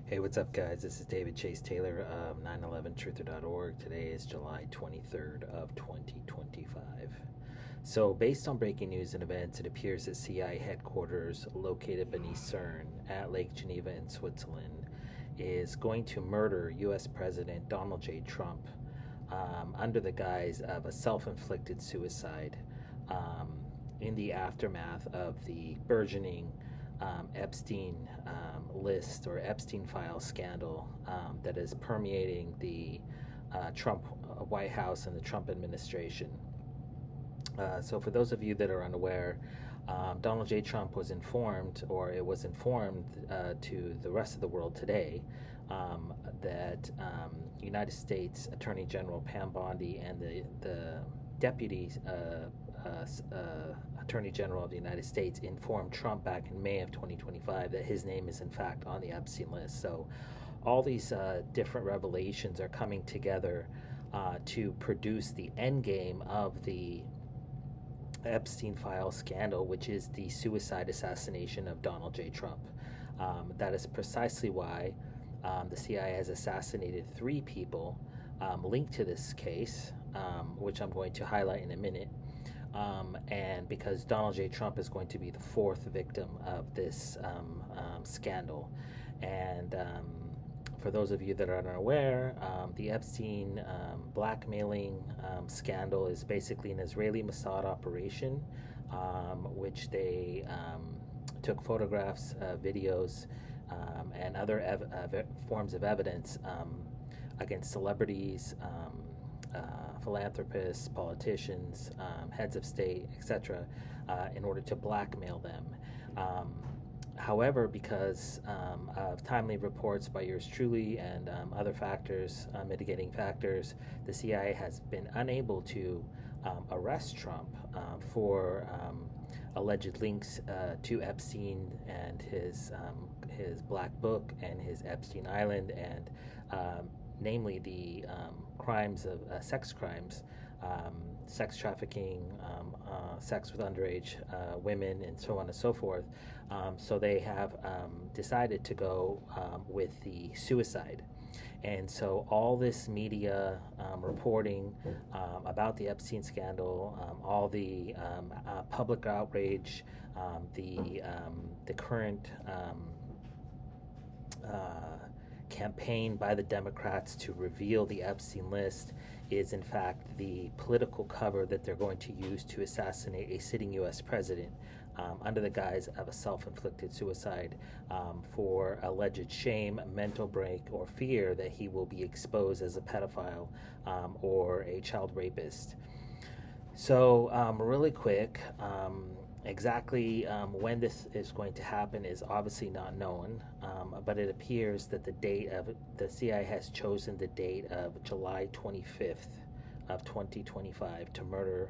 Hey, what's up, guys? This is David Chase Taylor of 911truther.org. Today is July 23rd of 2025. So, based on breaking news and events, it appears that CIA headquarters located beneath CERN at Lake Geneva in Switzerland is going to murder U.S. President Donald J. Trump under the guise of a self-inflicted suicide in the aftermath of the burgeoning Epstein list or Epstein file scandal that is permeating the Trump White House and the Trump administration. So for those of you that are unaware, Donald J. Trump was informed, or it was informed to the rest of the world today, that United States Attorney General Pam Bondi and the Deputy Attorney General of the United States informed Trump back in May of 2025 that his name is in fact on the Epstein list. So all these different revelations are coming together to produce the end game of the Epstein file scandal, which is the suicide assassination of Donald J. Trump. That is precisely why the CIA has assassinated 3 people linked to this case, which I'm going to highlight in a minute. And because Donald J. Trump is going to be the 4th victim of this scandal. And for those of you that are unaware, the Epstein blackmailing scandal is basically an Israeli Mossad operation, which they took photographs, videos, and other forms of evidence against celebrities, philanthropists, politicians, heads of state, etc., in order to blackmail them. However, because of timely reports by yours truly and other factors, mitigating factors, the CIA has been unable to arrest Trump for alleged links to Epstein and his Black Book and his Epstein Island, and namely the crimes of sex crimes, sex trafficking, sex with underage women, and so on and so forth. So they have decided to go with the suicide. And so all this media reporting about the Epstein scandal, all the public outrage, the current campaign by the Democrats to reveal the Epstein list is in fact the political cover that they're going to use to assassinate a sitting U.S. president under the guise of a self-inflicted suicide for alleged shame, mental break, or fear that he will be exposed as a pedophile or a child rapist. So really quick, exactly when this is going to happen is obviously not known, but it appears that the CIA has chosen the date of July 25th of 2025 to murder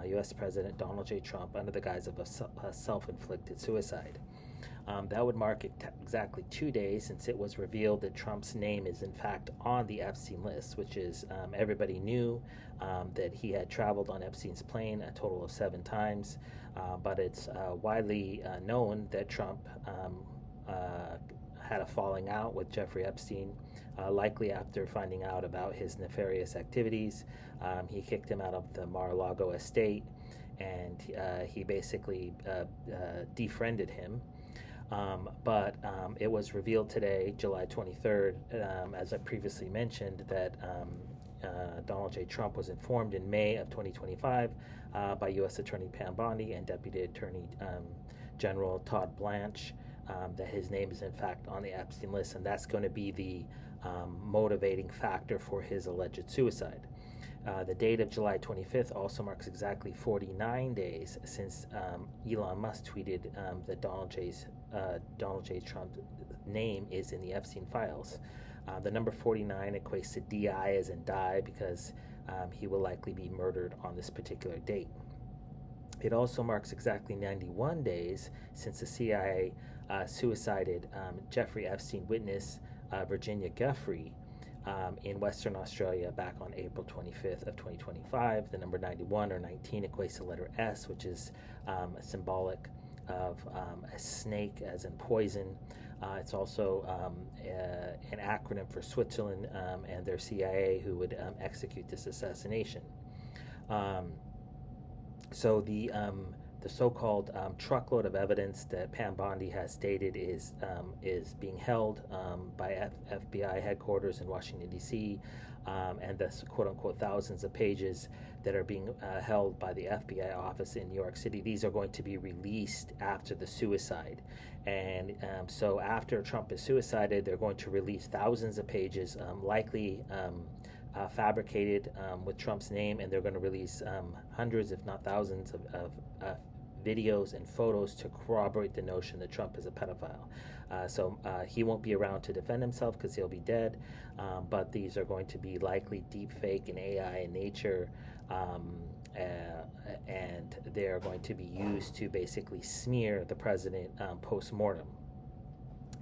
U.S. President Donald J. Trump under the guise of a self-inflicted suicide. That would mark exactly 2 days since it was revealed that Trump's name is in fact on the Epstein list, which is everybody knew that he had traveled on Epstein's plane a total of 7 times, but it's widely known that Trump had a falling out with Jeffrey Epstein, likely after finding out about his nefarious activities. He kicked him out of the Mar-a-Lago estate, and he basically defriended him. But it was revealed today, July 23rd, as I previously mentioned, that Donald J. Trump was informed in May of 2025 by U.S. Attorney Pam Bondi and Deputy Attorney General Todd Blanche that his name is in fact on the Epstein list, and that's going to be the motivating factor for his alleged suicide. The date of July 25th also marks exactly 49 days since Elon Musk tweeted that Donald J. Trump's name is in the Epstein files. The number 49 equates to DI as in die, because he will likely be murdered on this particular date. It also marks exactly 91 days since the CIA suicided Jeffrey Epstein witness Virginia Giuffre in Western Australia back on April 25th of 2025. The number 91 or 19 equates to letter S, which is symbolic of a snake as in poison. It's also an acronym for Switzerland and their CIA, who would execute this assassination. Um, so the so-called truckload of evidence that Pam Bondi has stated is being held by FBI headquarters in Washington D.C. And the quote-unquote thousands of pages that are being held by the FBI office in New York City. These are going to be released after the suicide, and so after Trump is suicided, they're going to release thousands of pages, likely. Fabricated with Trump's name, and they're going to release hundreds, if not thousands, of videos and photos to corroborate the notion that Trump is a pedophile. So he won't be around to defend himself because he'll be dead, but these are going to be likely deep fake and AI in nature, and they are going to be used to basically smear the president post-mortem.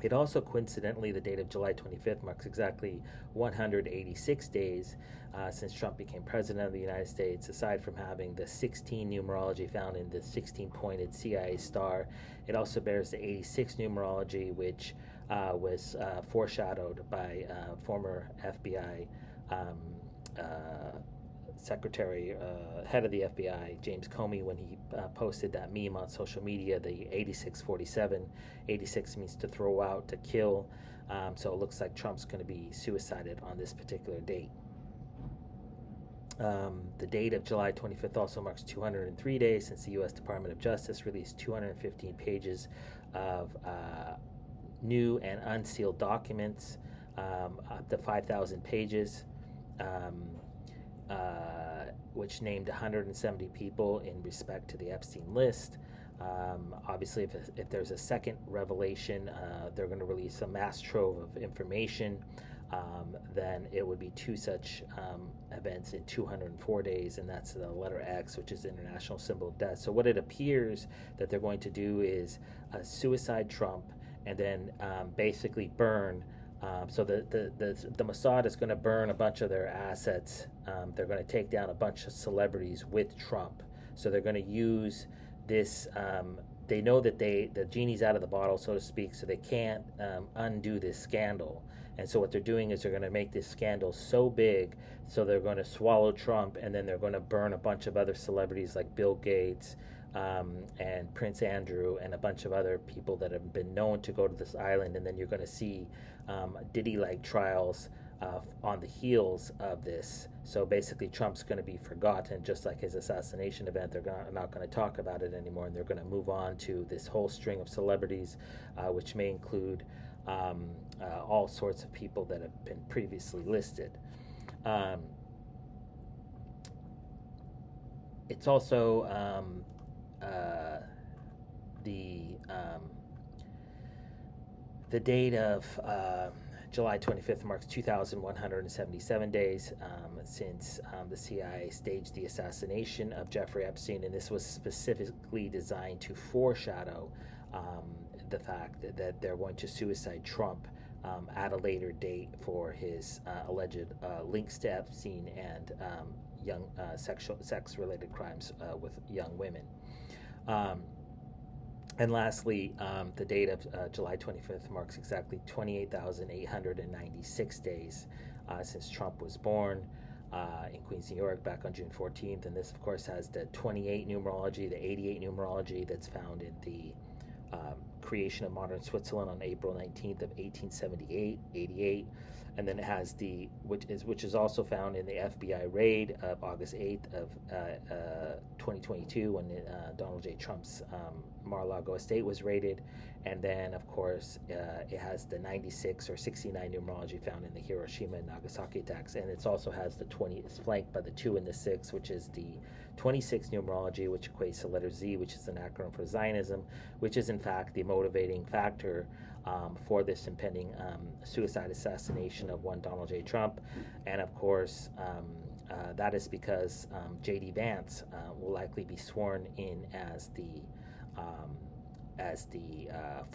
It also, coincidentally, the date of July 25th marks exactly 186 days since Trump became president of the United States. Aside from having the 16 numerology found in the 16-pointed CIA star, it also bears the 86 numerology, which was foreshadowed by former FBI Secretary, head of the FBI, James Comey, when he posted that meme on social media, the 8647. 86 means to throw out, to kill. So it looks like Trump's going to be suicided on this particular date. The date of July 25th also marks 203 days since the U.S. Department of Justice released 215 pages of new and unsealed documents, up to 5,000 pages. Which named 170 people in respect to the Epstein list. Obviously, if there's a second revelation, they're going to release a mass trove of information. Then it would be two such events in 204 days, and that's the letter X, which is the international symbol of death. So what it appears that they're going to do is suicide Trump, and then basically burn. So the Mossad is going to burn a bunch of their assets. They're going to take down a bunch of celebrities with Trump. So they're going to use this. They know that the genie's out of the bottle, so to speak, so they can't undo this scandal. And so what they're doing is they're going to make this scandal so big, so they're going to swallow Trump, and then they're going to burn a bunch of other celebrities like Bill Gates and Prince Andrew and a bunch of other people that have been known to go to this island. And then you're going to see Diddy-like trials on the heels of this. So basically Trump's going to be forgotten, just like his assassination event. They're not going to talk about it anymore, and they're going to move on to this whole string of celebrities, which may include all sorts of people that have been previously listed. It's also the date of July 25th marks 2,177 days since the CIA staged the assassination of Jeffrey Epstein, and this was specifically designed to foreshadow the fact that they're going to suicide Trump at a later date for his alleged links to Epstein and young sex-related crimes with young women. And lastly, the date of July 25th marks exactly 28,896 days since Trump was born in Queens, New York, back on June 14th. And this, of course, has the 28 numerology, the 88 numerology that's found in the creation of modern Switzerland on April 19th of 88. And then it has which is also found in the FBI raid of August 8th of 2022, when Donald J. Trump's Mar-a-Lago estate was raided. And then, of course, it has the 96 or 69 numerology found in the Hiroshima and Nagasaki attacks. And it also has the 20, it's flanked by the 2 and the 6, which is the 26 numerology, which equates to letter Z, which is an acronym for Zionism, which is in fact the motivating factor for this impending suicide assassination of one Donald J. Trump. And of course, that is because J.D. Vance will likely be sworn in as the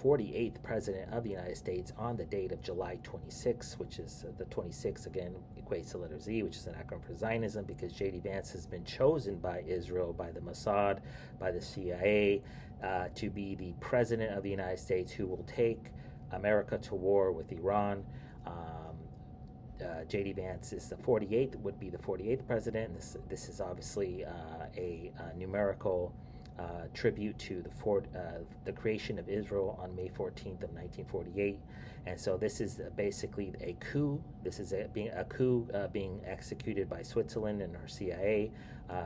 48th president of the United States on the date of July 26, which is the 26 again equates to letter Z, which is an acronym for Zionism, because J.D. Vance has been chosen by Israel, by the Mossad, by the CIA, to be the president of the United States, who will take America to war with Iran. J.D. Vance is the 48th, would be the 48th president. This is obviously a numerical tribute to the creation of Israel on May 14th of 1948. And so this is basically a coup. This is a coup being executed by Switzerland and her CIA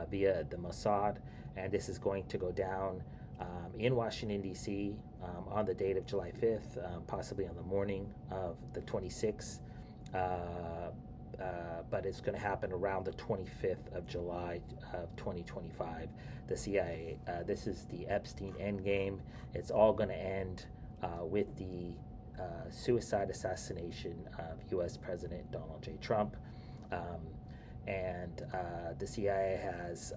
via the Mossad. And this is going to go down in Washington, D.C. On the date of July 5th, possibly on the morning of the 26th. But it's going to happen around the 25th of July of 2025. The CIA, this is the Epstein endgame. It's all going to end with the suicide assassination of U.S. President Donald J. Trump. And the CIA has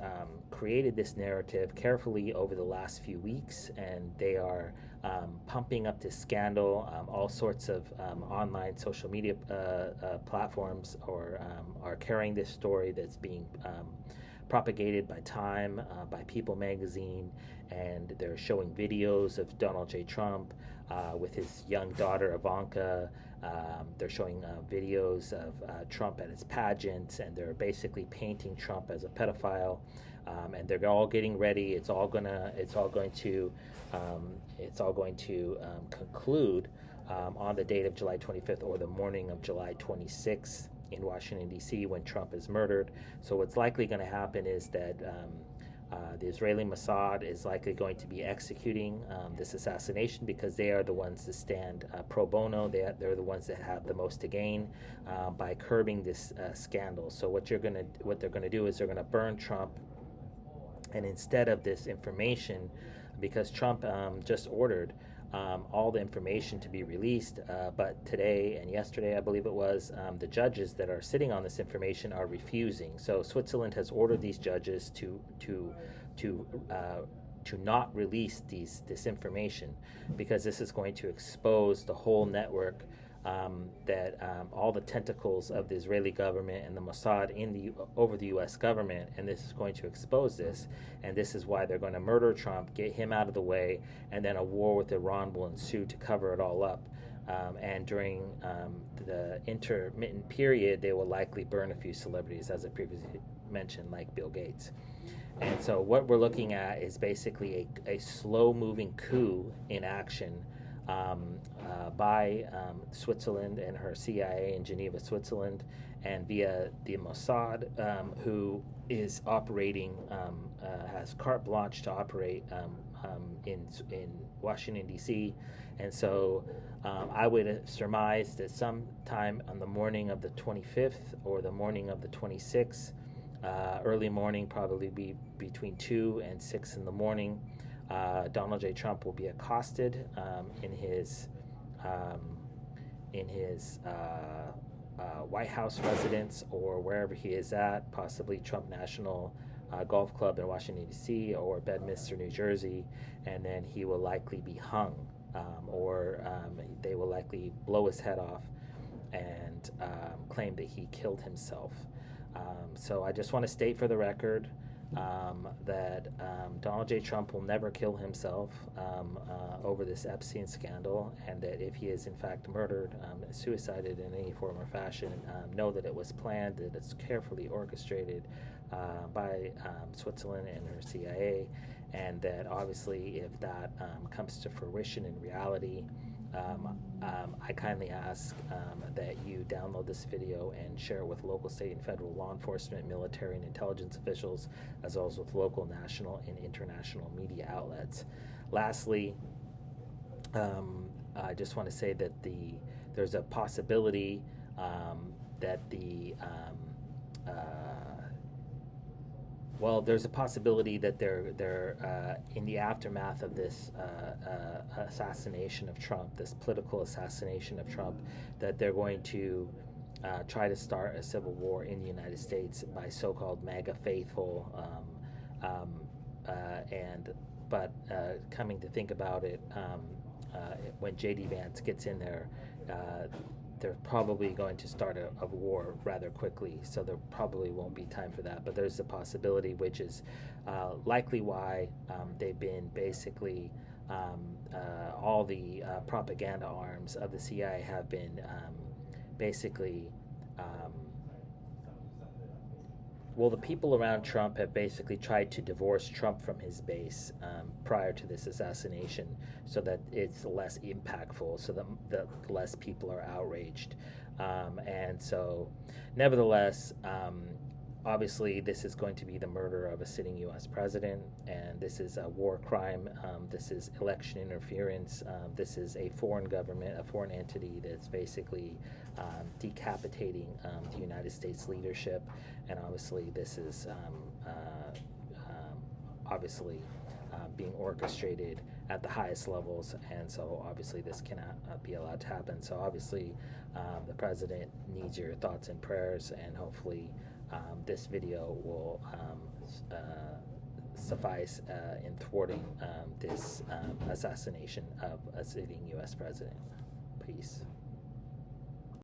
created this narrative carefully over the last few weeks, and they are pumping up this scandal. All sorts of online social media platforms are carrying this story that's being propagated by Time, by People magazine, and they're showing videos of Donald J. Trump with his young daughter Ivanka. They're showing videos of Trump at his pageants, and they're basically painting Trump as a pedophile. And they're all getting ready. It's all going to conclude on the date of July 25th or the morning of July 26th in Washington, D.C. when Trump is murdered. So what's likely going to happen is that the Israeli Mossad is likely going to be executing this assassination because they are the ones that stand pro bono. They're the ones that have the most to gain by curbing this scandal. So what they're going to do is they're going to burn Trump, and instead of this information, because Trump just ordered all the information to be released, but today and yesterday, I believe it was, the judges that are sitting on this information are refusing. So Switzerland has ordered these judges to not release this information because this is going to expose the whole network, that all the tentacles of the Israeli government and the Mossad over the U.S. government, and this is going to expose this, and this is why they're going to murder Trump, get him out of the way, and then a war with Iran will ensue to cover it all up. And during the intermittent period, they will likely burn a few celebrities, as I previously mentioned, like Bill Gates. And so what we're looking at is basically a slow-moving coup in action by Switzerland and her CIA in Geneva, Switzerland, and via the Mossad, who is operating, has carte blanche to operate in Washington, D.C. And so I would surmise that sometime on the morning of the 25th or the morning of the 26th, early morning, probably be between 2 and 6 in the morning, Donald J. Trump will be accosted in his White House residence or wherever he is at, possibly Trump National Golf Club in Washington, D.C. or Bedminster, New Jersey, and then he will likely be hung, or they will likely blow his head off and claim that he killed himself. So I just want to state for the record that Donald J. Trump will never kill himself over this Epstein scandal, and that if he is in fact murdered, suicided in any form or fashion, know that it was planned, that it's carefully orchestrated by Switzerland and her CIA, and that obviously if that comes to fruition in reality, I kindly ask that you download this video and share it with local, state, and federal law enforcement, military, and intelligence officials, as well as with local, national, and international media outlets. Lastly, I just want to say that there's a possibility that there's a possibility that they're in the aftermath of this assassination of Trump, this political assassination of Trump, that they're going to try to start a civil war in the United States by so-called MAGA faithful. But coming to think about it, when J.D. Vance gets in there, they're probably going to start a war rather quickly, so there probably won't be time for that. But there's a possibility, which is likely why they've been basically all the propaganda arms of the CIA have been basically, um, well, the people around Trump have basically tried to divorce Trump from his base prior to this assassination so that it's less impactful, so that less people are outraged. And so, nevertheless, obviously, this is going to be the murder of a sitting U.S. president, and this is a war crime. This is election interference. This is a foreign government, a foreign entity that's basically decapitating the United States leadership, and obviously, this is obviously being orchestrated at the highest levels, and so obviously this cannot be allowed to happen. So obviously, the president needs your thoughts and prayers, and hopefully this video will suffice in thwarting this assassination of a sitting U.S. president. Peace.